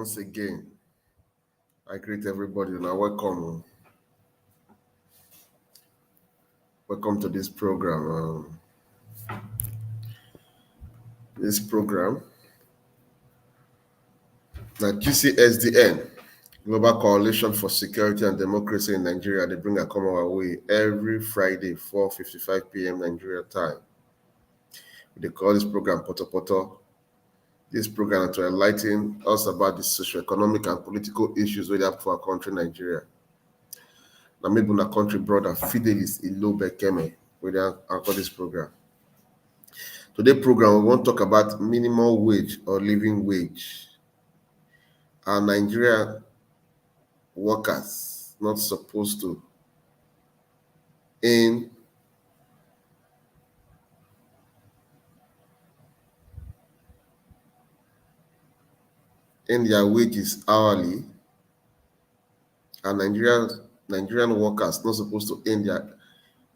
Once again, I greet everybody and welcome. Welcome to this program. This program that GCSDN, Global Coalition for Security and Democracy in Nigeria, they bring a come our way every Friday, 4:55 p.m. Nigeria time. They call this program Poto Poto. This program to enlighten us about the socio-economic and political issues we have for our country, Nigeria. Now, maybe my country brother Fidelis Ilobe Keme, we call this program. Today program, we want to talk about minimum wage or living wage. Our Nigerian workers not supposed to earn their wages hourly, and Nigerian workers not supposed to earn their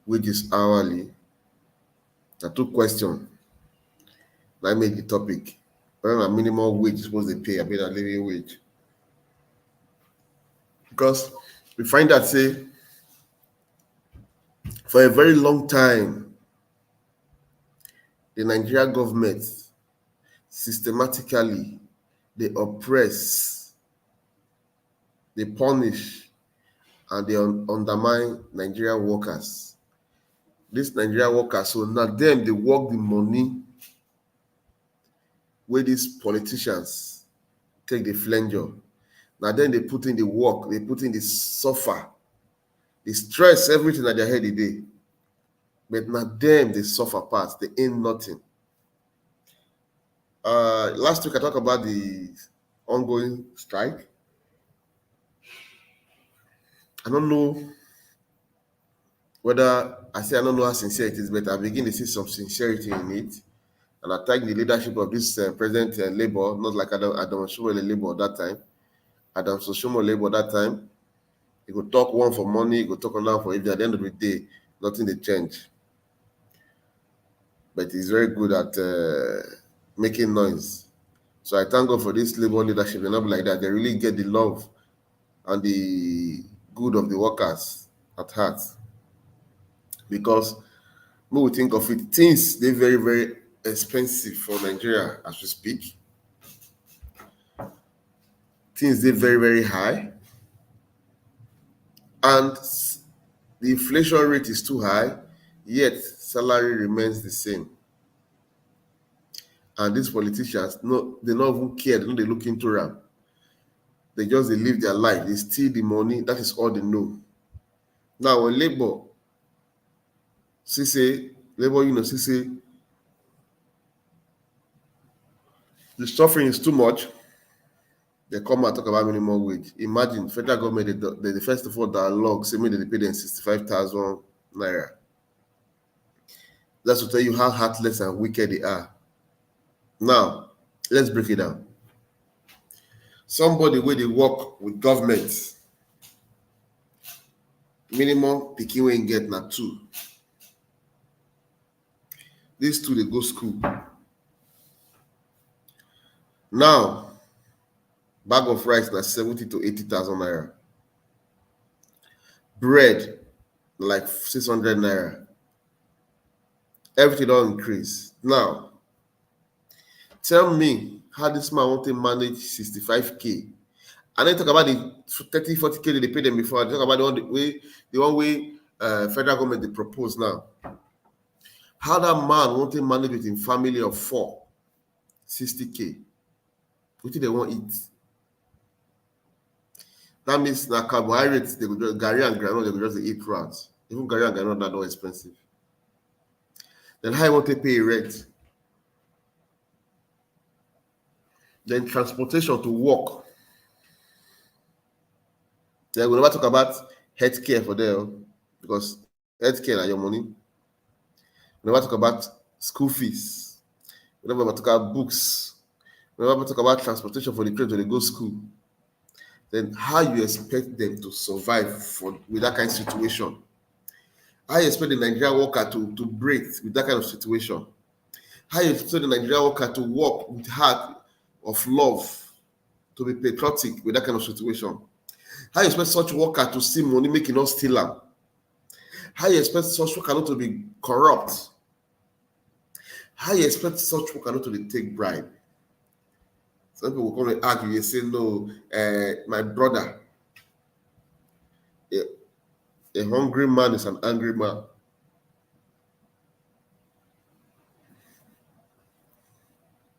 wages hourly. There are two questions that made the topic. Whether a minimum wage is supposed to pay a better living wage. Because we find that, say, for a very long time, the Nigerian government systematically they oppress, they punish, and they undermine Nigerian workers. These Nigerian workers, so now them they work the money where these politicians take the flanger. Now then they put in the work, they put in the suffer, the stress, everything at their head a day. But now them they suffer parts, they ain't nothing. Last week I talked about the ongoing strike. I don't know whether I don't know how sincere it is, but I begin to see some sincerity in it. And I thank the leadership of this present Labour, not like Adam Shomole Labour that time. Adam Shomole Labour that time. He could talk one for money, he could talk another for it. At the end of the day, nothing they change. But he's very good at making noise. So I thank God for this Labour leadership. They're not like that. They really get the love and the good of the workers at heart. Because when we think of it, things they're very, very expensive for Nigeria as we speak. Things they're very, very high. And the inflation rate is too high, yet salary remains the same. And these politicians, they don't even care. They look into them. They live their life. They steal the money. That is all they know. Now, when Labour, the suffering is too much, they come and talk about minimum wage. Imagine, federal government, they first of all dialogue, say maybe they pay them 65,000 naira. That's to tell you how heartless and wicked they are. Now, let's break it down. Somebody where they work with government, minimum picking when you get na 2. These 2 they go school. Now, bag of rice na 70 to 80,000 naira. Bread like 600 naira. Everything don't increase. Now, tell me how this man want to manage 65k. And then talk about the 30, 40k they pay them before. I talk about the one way federal government they propose now. How that man want to manage with a family of 4, 60k. What do they want to eat? That means na carbohydrates, they go just Gary and granola, they go just eat rounds. Even Gary and granola are not expensive. Then how you want to pay rent? Then transportation to work. Then we never talk about healthcare for them because healthcare are your money. We never talk about school fees. We never talk about books. We never talk about transportation for the kids when they go to school. Then how you expect them to survive with that kind of situation? How you expect the Nigerian worker to breathe with that kind of situation? How you expect the Nigerian worker to work with heart of love to be patriotic with that kind of situation? How you expect such worker to see money make e not steal am? How you expect such worker not to be corrupt? How you expect such worker not to dey take bribe? Some people will come and argue, they say, no, my brother, a hungry man is an angry man.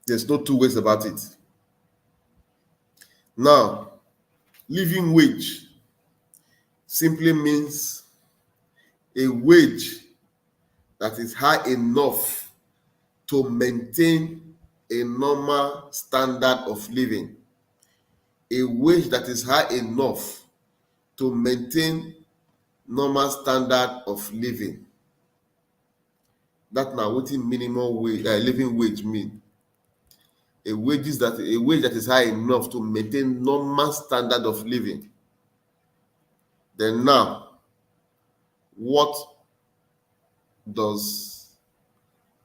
There's no two ways about it. Now, living wage simply means a wage that is high enough to maintain a normal standard of living. A wage that is high enough to maintain normal standard of living. That na wetin minimum wage, living wage mean. A wage that is high enough to maintain normal standard of living. Then now, what does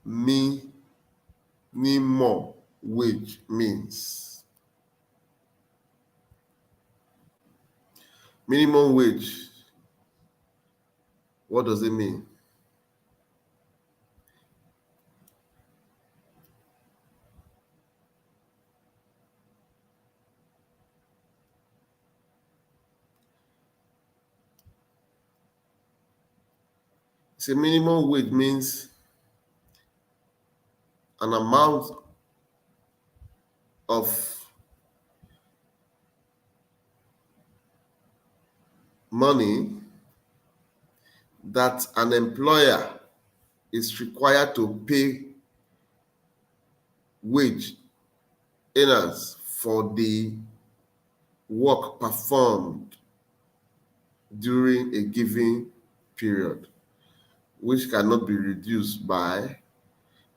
minimum wage means? Minimum wage, what does it mean? See, minimum wage means an amount of money that an employer is required to pay wage earners for the work performed during a given period, which cannot be reduced by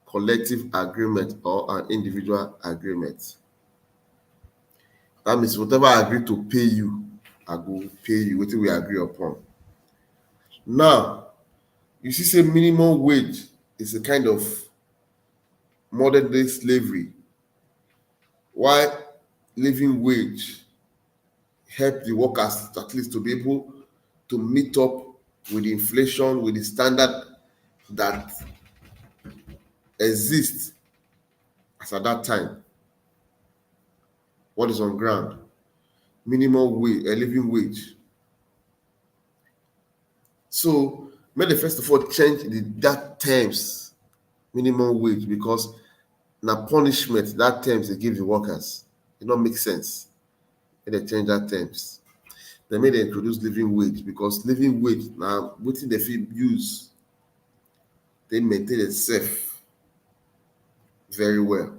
collective agreement or an individual agreement. That means whatever I agree to pay you, I go pay you wetin we agree upon. Now, you see, say minimum wage is a kind of modern day slavery, while living wage help the workers at least to be able to meet up with the inflation, with the standard that exists as at that time. What is on ground? Minimum wage, a living wage. So, may they first of all change that terms, minimum wage, because na punishment that terms they give the workers. It don't make sense. May they change that terms. Then may they introduce living wage, because living wage now wetin they fit use, they maintain itself very well.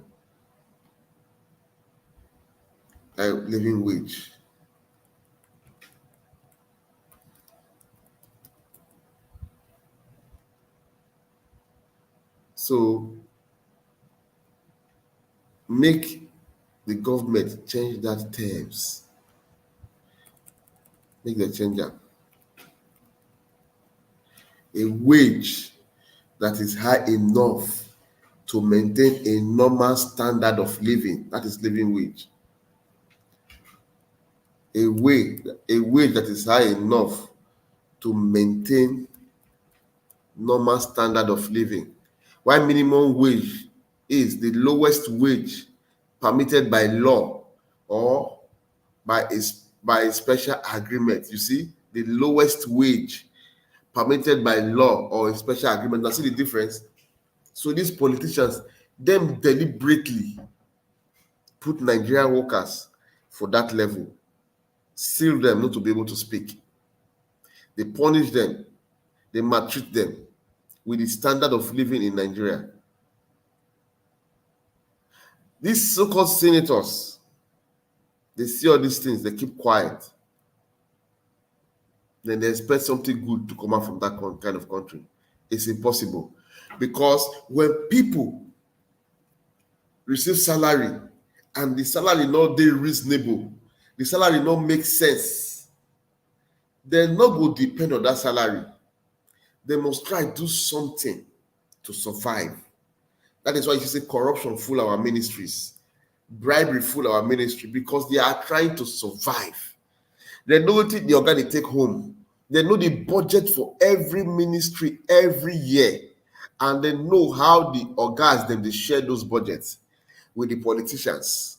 Living wage. So make the government change that terms. Make the change am. A wage that is high enough to maintain a normal standard of living. That is living wage. A wage that is high enough to maintain normal standard of living. While minimum wage is the lowest wage permitted by law or by a special agreement. You see, the lowest wage permitted by law or a special agreement. Now see the difference. So these politicians, them deliberately put Nigerian workers for that level, seal them not to be able to speak. They punish them, they maltreat them with the standard of living in Nigeria. These so-called senators, they see all these things, they keep quiet. Then they expect something good to come out from that kind of country. It's impossible. Because when people receive salary and the salary not dey reasonable, the salary not make sense, they not go depend on that salary. They must try to do something to survive. That is why you say corruption full our ministries. bribery full our ministry because they are trying to survive. They know what the organ they take home. They know the budget for every ministry every year, and they know how the organs them they share those budgets with the politicians.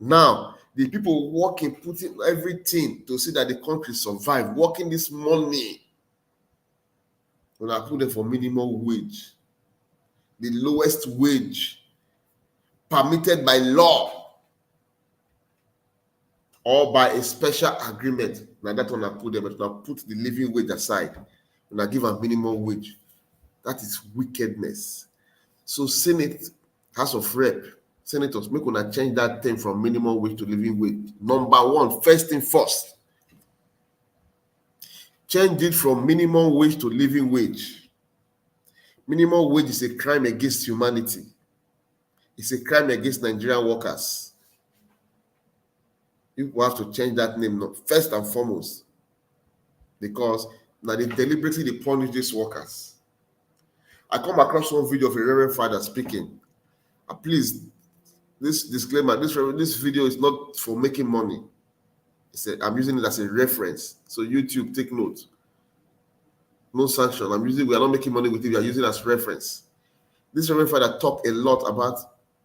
Now, the people working, putting everything to see that the country survive, working this money, when I put them for minimum wage, the lowest wage permitted by law or by a special agreement. Now that one I put them, but now put the living wage aside, and I give a minimum wage. That is wickedness. So Senate, House of Rep, senators, make una change that thing from minimum wage to living wage. Number one, first thing first. Change it from minimum wage to living wage. Minimum wage is a crime against humanity. It's a crime against Nigerian workers. People have to change that name first and foremost, because now they deliberately punish these workers. I come across one video of a Reverend Father speaking. Please, this disclaimer: this video is not for making money. I'm using it as a reference. So YouTube, take note. No sanction. We are not making money with it. We are using it as reference. This Reverend Father talked a lot about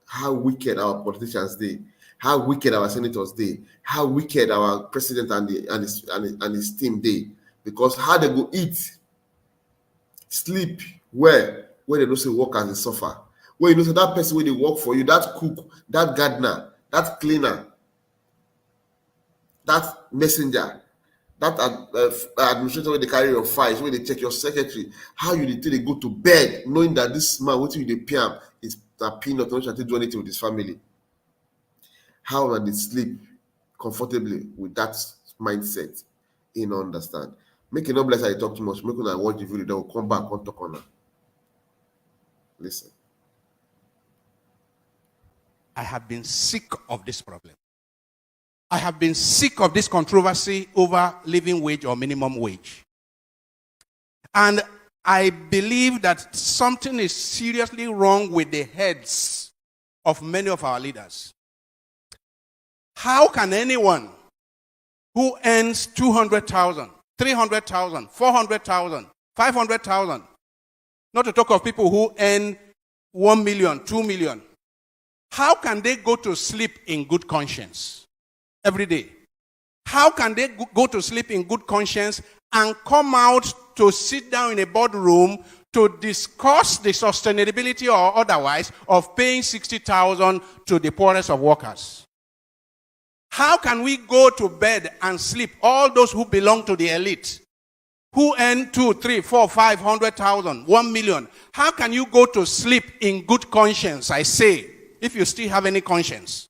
how wicked our politicians did, how wicked our senators did, how wicked our president and his team did, because how they go eat, sleep, where they don't say workers they suffer. Where you know so that person where they work for you, that cook, that gardener, that cleaner, that messenger, that administrator where they carry your files, where they check your secretary, how you did they go to bed knowing that this man what you pay him is a peanut, not trying to do anything with his family. How can they sleep comfortably with that mindset? You know, understand. Make it not bless I talk too much. Make I watch the video, then we'll come back and talk on that. Listen. I have been sick of this problem. I have been sick of this controversy over living wage or minimum wage. And I believe that something is seriously wrong with the heads of many of our leaders. How can anyone who earns 200,000, 300,000, 400,000, 500,000, not to talk of people who earn 1 million, 2 million, how can they go to sleep in good conscience every day? How can they go to sleep in good conscience and come out to sit down in a boardroom to discuss the sustainability or otherwise of paying 60,000 to the poorest of workers? How can we go to bed and sleep, all those who belong to the elite, who earn 2, 3, 4, 500,000, 1 million? How can you go to sleep in good conscience, I say, if you still have any conscience?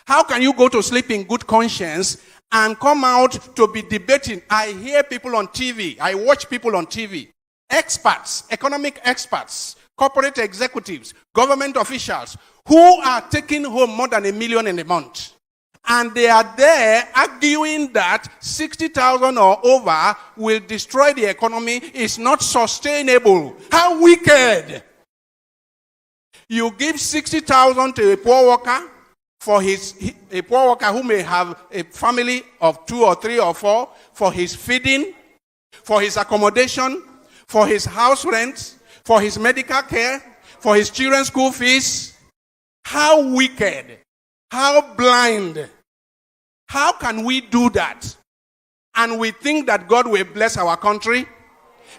How can you go to sleep in good conscience and come out to be debating? I hear people on TV, I watch people on TV, experts, economic experts, corporate executives, government officials, who are taking home more than $1 million in a month. And they are there arguing that 60,000 or over will destroy the economy. It's not sustainable. How wicked! You give 60,000 to a poor worker, a poor worker who may have a family of 2 or 3 or 4, for his feeding, for his accommodation, for his house rent, for his medical care, for his children's school fees. How wicked! How blind! How can we do that? And we think that God will bless our country?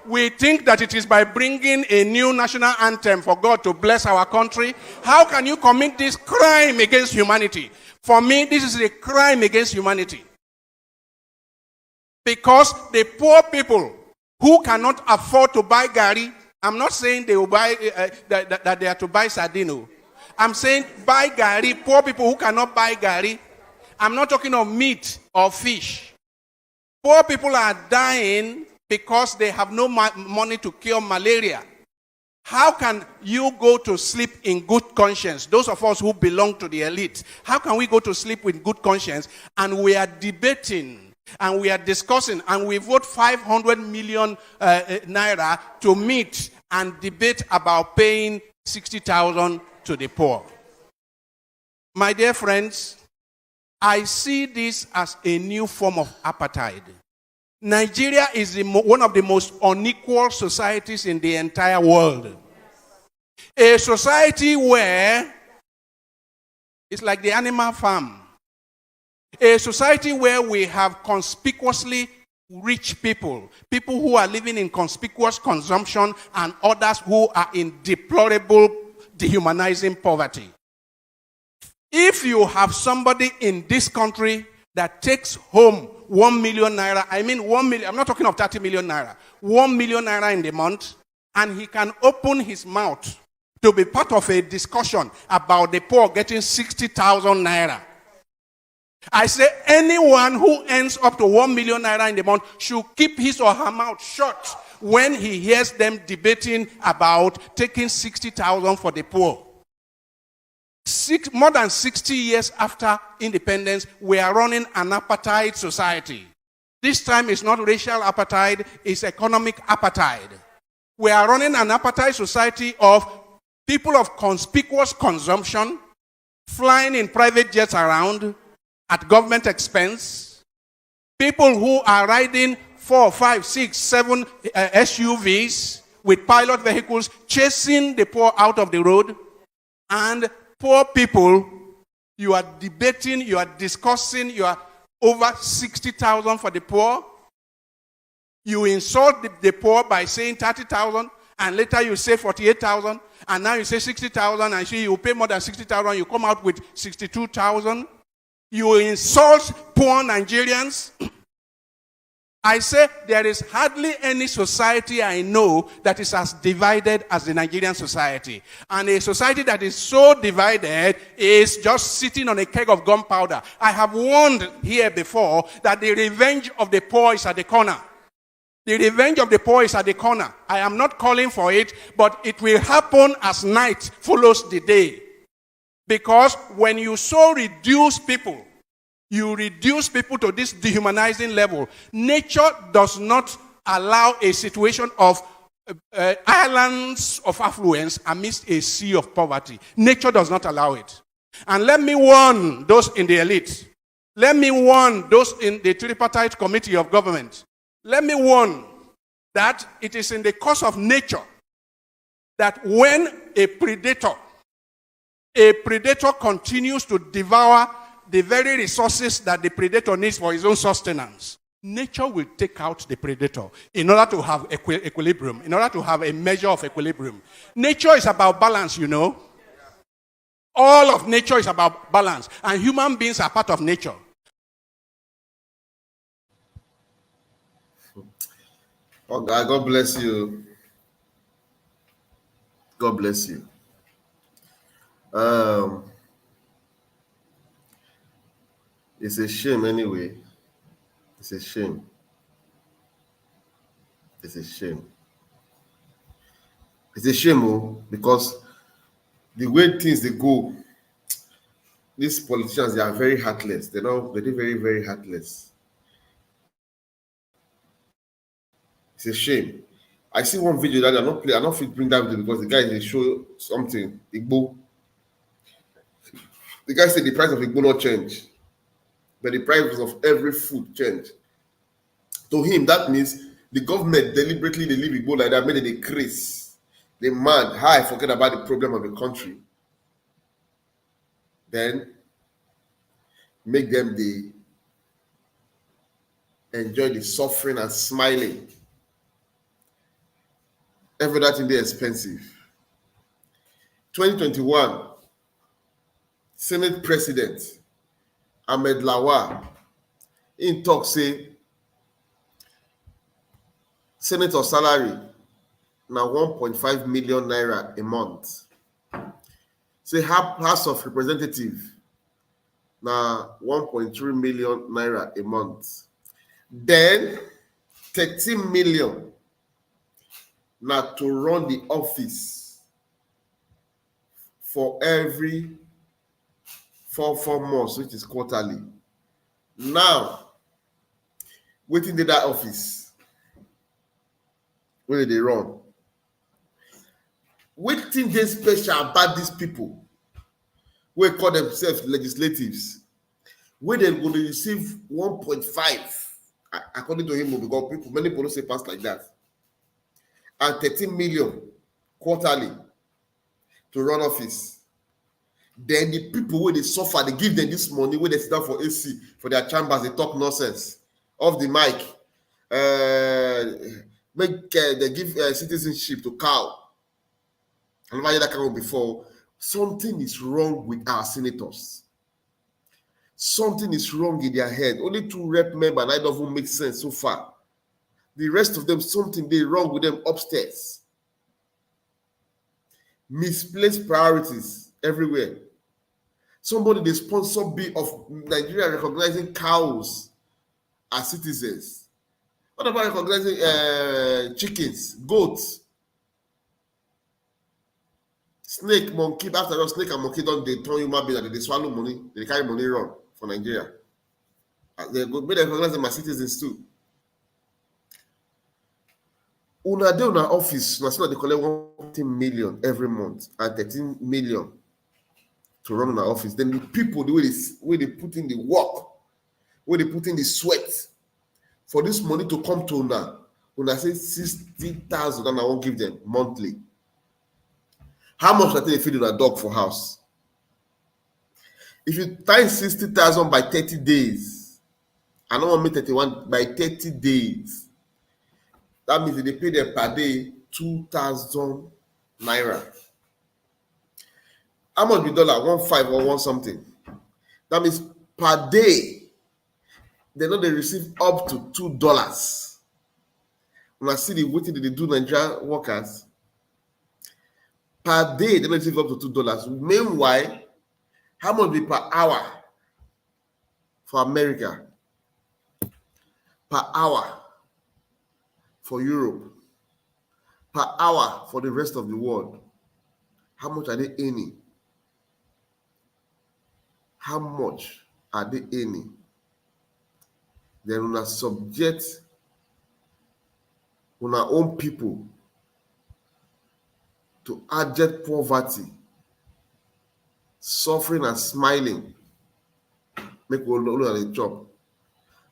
We think that it is by bringing a new national anthem for God to bless our country? How can you commit this crime against humanity? For me, this is a crime against humanity. Because the poor people who cannot afford to buy gari, I'm not saying they will buy that they are to buy sardine. I'm saying buy gari, poor people who cannot buy gari. I'm not talking of meat or fish. Poor people are dying because they have no money to cure malaria. How can you go to sleep in good conscience? Those of us who belong to the elite, how can we go to sleep with good conscience and we are debating and we are discussing and we vote 500 million naira to meet and debate about paying 60,000 to the poor? My dear friends, I see this as a new form of apartheid. Nigeria is one of the most unequal societies in the entire world. A society where it's like the animal farm. A society where we have conspicuously rich people, people who are living in conspicuous consumption, and others who are in deplorable, dehumanizing poverty. If you have somebody in this country that takes home 1 million naira, I mean 1 million, I'm not talking of 30 million naira, 1 million naira in the month, and he can open his mouth to be part of a discussion about the poor getting 60,000 naira. I say anyone who earns up to 1 million naira in the month should keep his or her mouth shut when he hears them debating about taking 60,000 for the poor. More than 60 years after independence, we are running an apartheid society. This time it's not racial apartheid, it's economic apartheid. We are running an apartheid society of people of conspicuous consumption, flying in private jets around at government expense, people who are riding 4, 5, 6, 7 SUVs with pilot vehicles, chasing the poor out of the road, and poor people, you are debating, you are discussing, you are over 60,000 for the poor. You insult the poor by saying 30,000, and later you say 48,000, and now you say 60,000, and you pay more than 60,000, you come out with 62,000. You insult poor Nigerians. I say there is hardly any society I know that is as divided as the Nigerian society. And a society that is so divided is just sitting on a keg of gunpowder. I have warned here before that the revenge of the poor is at the corner. The revenge of the poor is at the corner. I am not calling for it, but it will happen as night follows the day. Because when you so reduce people, you reduce people to this dehumanizing level. Nature does not allow a situation of islands of affluence amidst a sea of poverty. Nature does not allow it. And let me warn those in the elite. Let me warn those in the tripartite committee of government. Let me warn that it is in the course of nature that when a predator continues to devour the very resources that the predator needs for his own sustenance, nature will take out the predator in order to have equilibrium, in order to have a measure of equilibrium. Nature is about balance, you know. All of nature is about balance, and human beings are part of nature. Oh God, God bless you. God bless you. It's a shame anyway. It's a shame. It's a shame. It's a shame, because the way things they go, these politicians, they are very heartless. They're very, very heartless. It's a shame. I see one video that I'm not fit to bring that video because the guy they show something. Igbo. The guy said the price of Igbo not change, but the price of every food change. To him, that means the government deliberately they leave Igbo like that, made it a craze. They mad, I forget about the problem of the country. Then make them enjoy the suffering and smiling. Every that thing they expensive. 2021, Senate President Ahmed Lawal in talk say senator salary now 1.5 million naira a month. Say House of Representative now 1.3 million naira a month. Then 13 million now to run the office for every four months, which is quarterly. Now, waiting to that office, where they run. Waiting they special about these people. We call themselves legislatives, where they're going to receive 1.5, according to him, because people, many people say pass like that, and 13 million quarterly to run office. Then the people where they suffer, they give them this money where they sit down for AC for their chambers, they talk nonsense off the mic. They give citizenship to cow. I never heard that kind of before. Something is wrong with our senators. Something is wrong in their head. Only 2 rep members, and that doesn't make sense so far. The rest of them, something they wrong with them upstairs. Misplaced priorities everywhere. Somebody they sponsor bill of Nigeria recognizing cows as citizens. What about recognizing chickens, goats, snake, monkey? After all, snake and monkey don't they turn human being and they swallow money, they carry money run for Nigeria. They go make them recognize them as citizens too. Una dey una office, na so they collect 1 million every month and 13 million to run our office. Then the people, the way they put in the work, where they put in the sweat for this money to come to una say 60,000 and I won't give them monthly. How much I think they feed a dog for house? If you times 60,000 by 30 days, I don't want me 31 by 30 days. That means they pay them per day 2,000 naira. How much be dollar? 1.5 or 1 something. That means per day, they know they receive up to $2. When I see the waiting they do Nigerian workers, per day they don't receive up to $2. Meanwhile, how much be per hour for America? Per hour for Europe? Per hour for the rest of the world? How much are they earning? How much are they earning? Then una subject una own people to abject poverty, suffering and smiling. Make we look at the job.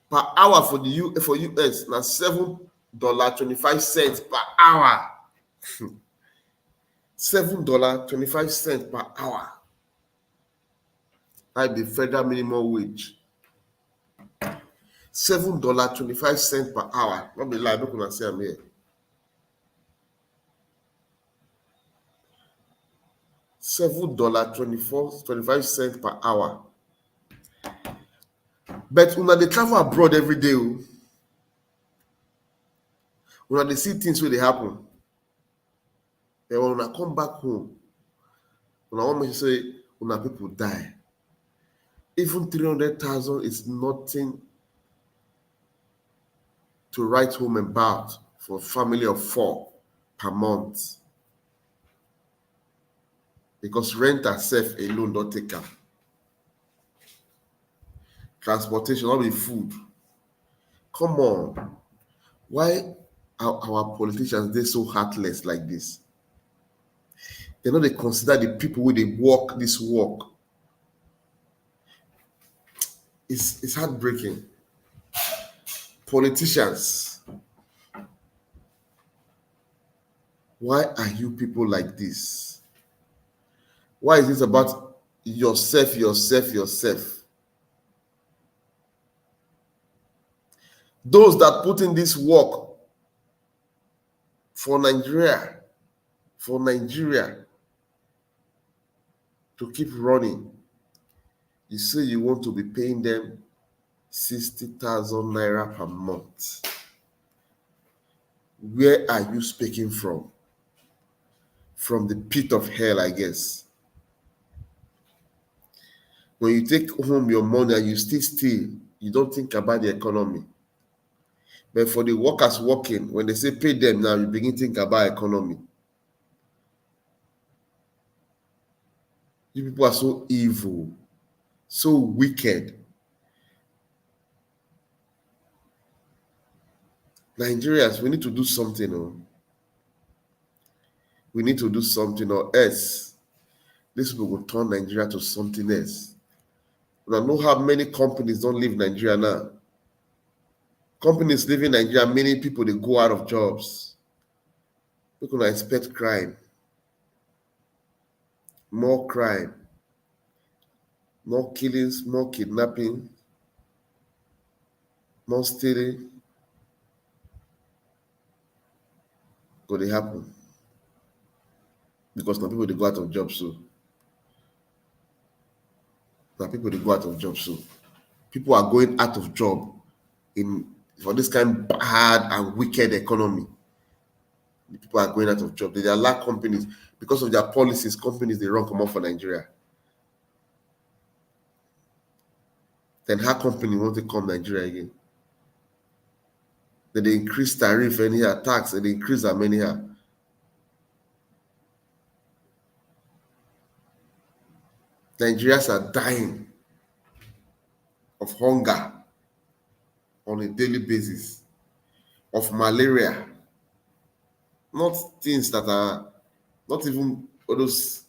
Per hour for the US na $7.25 per hour. $7.25 per hour. That be federal minimum wage. $7.25 per hour. Not be lie, make una say am here. $7.25 per hour. But una dey travel abroad every day. Una dey see things wey dey happen. Then when una come back home, una wan make sure say una people die. Even 300,000 is nothing to write home about for a family of 4 per month. Because rent herself alone don't take am. Transportation, not be food. Come on. Why are our politicians they so heartless like this? They know they consider the people who they walk this walk. It's heartbreaking. Politicians, why are you people like this? Why is this about yourself? Those that put in this work for Nigeria to keep running, you say you want to be paying them 60,000 naira per month. Where are you speaking from? From the pit of hell, I guess. When you take home your money and you still, you don't think about the economy. But for the workers working, when they say pay them now, you begin to think about economy. You people are so evil, so wicked. Nigerians, we need to do something. We need to do something, or else These people will turn Nigeria to something else. I know how many companies don't leave Nigeria now. Companies leaving Nigeria, many people they go out of jobs. People expect crime, more crime, more killings, more kidnapping, more stealing. Could they happen? Because now people they go out of jobs so. Now people they go out of jobs so. People are going out of job for this kind of bad and wicked economy. The people are going out of job. They allow companies, because of their policies, companies they run come off for Nigeria. Then how company want to come Nigeria again? Then they increase tariff anyhow, tax, and they increase them anyhow. Nigerians are dying of hunger on a daily basis, of malaria, not things that are not even all those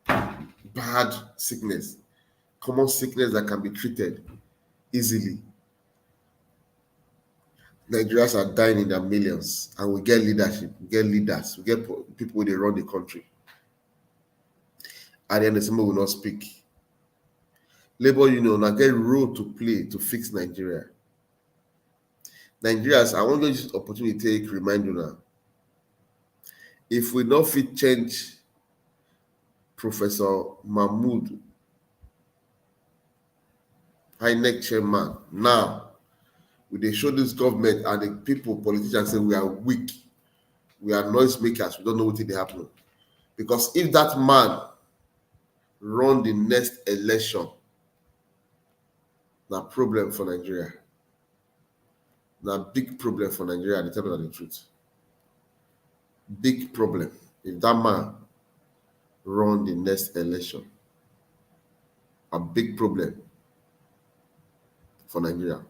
bad sickness, common sickness that can be treated easily. Nigerians are dying in their millions, and we get leadership, we get leaders, we get people who run the country. At the end, somebody will not speak. Labor union now get role to play to fix Nigeria. Nigerians, I want to use this opportunity to take remind you now. If we not fit change Professor Mahmood, INEC chairman, now they show this government and the people, politicians say we are weak, we are noisemakers, we don't know what they happen. Because if that man run the next election, na problem for Nigeria. Na big problem for Nigeria, to tell you the truth. Big problem. If that man run the next election, a big problem for Nigeria.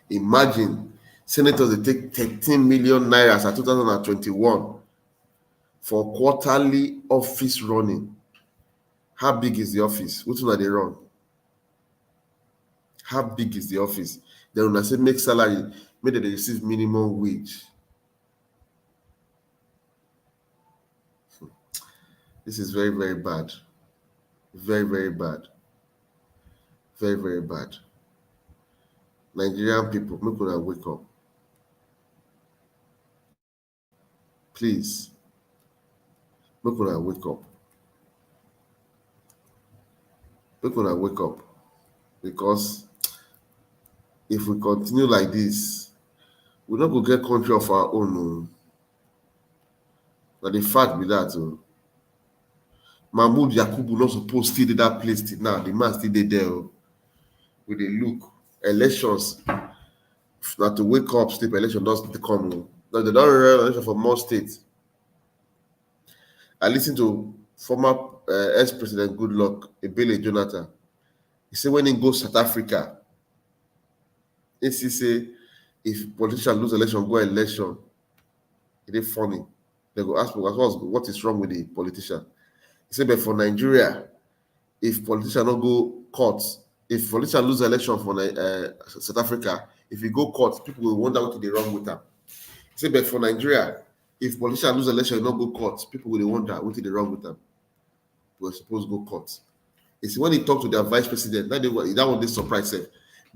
Imagine senators they take 13 million naira at 2021 for quarterly office running. How big is the office? Which one are they run? How big is the office? Then when I say make salary, maybe they receive minimum wage. This is very, very bad. Very, very bad. Very, very bad. Nigerian people, make una wake up. Please. Make una wake up. Make una wake up. Because if we continue like this, we're not going to get country of our own. But the fact be that Mahmoud Yakubu not supposed to stay in that place till now. The man still there. With a look. Elections. Not to wake up, sleep, election doesn't come. Now they don't run election for more states. I listened to former ex-president Goodluck, Ebele Jonathan. He said when he goes South Africa, he say if politicians lose election, go election, it is funny. They go ask me what is wrong with the politician. He said, but for Nigeria, if politicians don't go court, if politicians lose election for South Africa, if you go court, people will wonder what is wrong with them. He said, but for Nigeria, if politicians lose election, not go court, people will wonder what is wrong with them. We're supposed to go court. You see, when he talked to their vice president, that one they surprised him.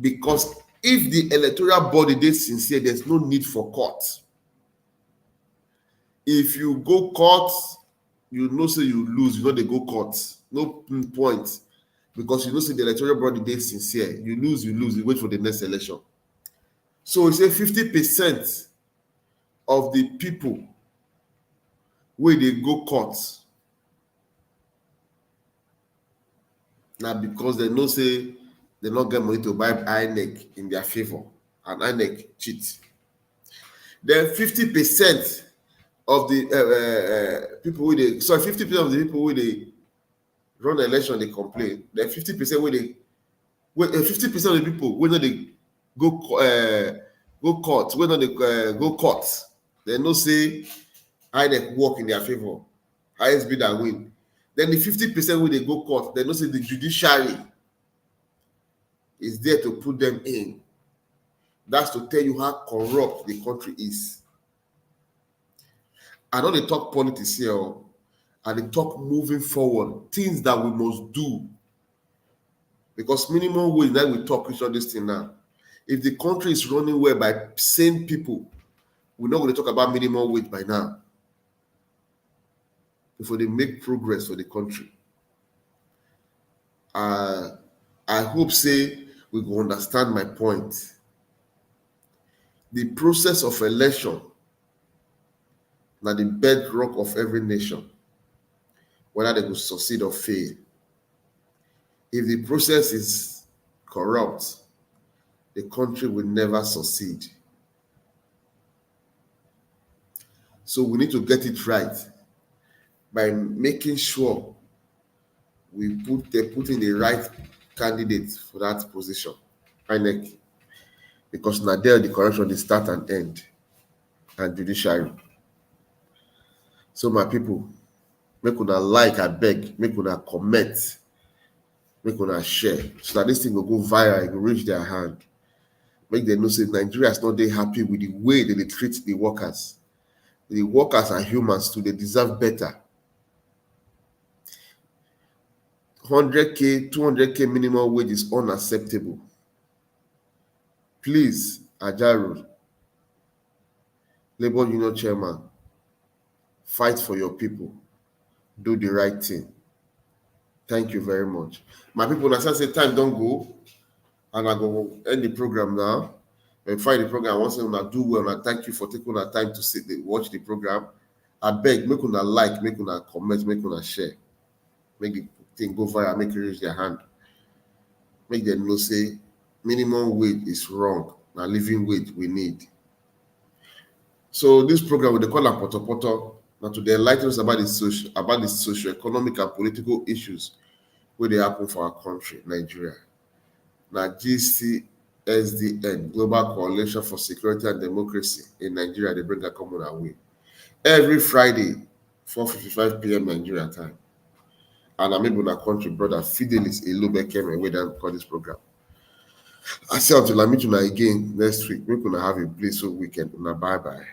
Because if the electoral body is sincere, there's no need for court. If you go court, you know say you lose, you know they go court. No point. Because you know say the electoral body is sincere. You lose, you wait for the next election. So we say 50% of the people where they go court now because they know say they not get money to buy INEC in their favor and INEC cheat. Then 50% of the people who 50% of the people who they run the election they complain. Then 50% where they 50% of the people whether they go court, whether they go court, They no say INEC work in their favor, highest bidder win. Then the 50% wey dey go court, they no say the judiciary is there to put them in. That's to tell you how corrupt the country is. I know they talk politics here, and they talk moving forward, things that we must do. Because minimum wage, that we talk reach all this thing now. If the country is running well by sane people, we're not going to talk about minimum wage by now. Before they make progress for the country. I hope say we go understand my point. The process of election na the bedrock of every nation, whether they go succeed or fail. If the process is corrupt, the country will never succeed. So we need to get it right by making sure they put in the right candidate for that position, INEC, because now there the corruption dey start and end, and judiciary. So my people, make una like, abeg, make una comment, make una share, so that this thing will go viral, it will reach their hand. Make them know say Nigeria is not dey happy with the way they treat the workers. The workers are humans too, they deserve better. 100K, 200K minimum wage is unacceptable. Please, Ajaru, Labour Union Chairman, fight for your people. Do the right thing. Thank you very much. My people, I say time don't go, and I go end the program now. And find the program, I want to say una do well, and thank you for taking the time to sit there, watch the program. I beg, make una like, make una comment, make una share. Make the thing go viral, make it reach their hand. Make them know say minimum wage is wrong. Now living wage we need. So this program we dey call am Poto Poto, now to enlighten us about the socio-economic and political issues where they happen for our country, Nigeria. Now GCSDN, Global Coalition for Security and Democracy in Nigeria, they bring a common away. Every Friday, 4:55 p.m. Nigeria time. And I'm able to country brother Fidelis Elubekeme where they call this program. I say until I meet you again next week, we're gonna have a place so weekend. Bye bye.